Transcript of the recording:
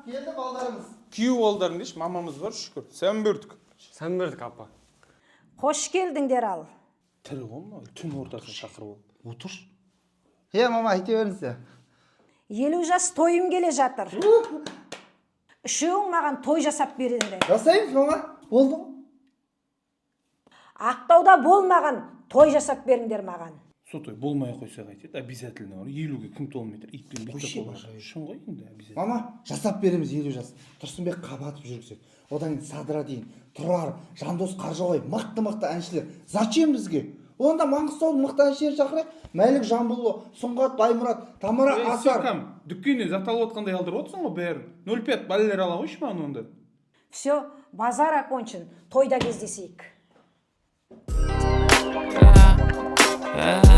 келді балдарымыз. Күйеу балдарың дейші, мамамыз бар шүкір. Sen бердік. Sen verdik апа. Қош келдіңдер ал. Тірі болма, түн ортасын шақырып ал. Отыр. Мама, айта беріңіз. 50 жас тойым келе жатыр. Үшеуің маған той жасап беріңдер. Жасаймыз, мама. Болды ма? Ақтауда болмаған той жасап беріңдер маған. Сотой, болмай қойса қайтеді, обязательно бар. 50-ге кім толмайтыр, итпен бетті болар. Шын ғой енді, обязательно. Мама, жасап береміз 50 жас. Тұрсынбек қабатып жүргізеді. Одан кейін Садыра дейін, Тұрар, Жандос Қаржабай, мықты әншілер. Зачем бізге? Онда Маңғыстаудың мықты әншілер шақырайық. Мәлік Жамбылұлы, Сұңғат Баймұрат, Тамара Асар. Сен дүккенде зат алып отқандай алдырып отырсың ғой бәрін. 05 баллер ала қойшы маған онда. Все, базар окончен. Тойда кездесейік. Yeah.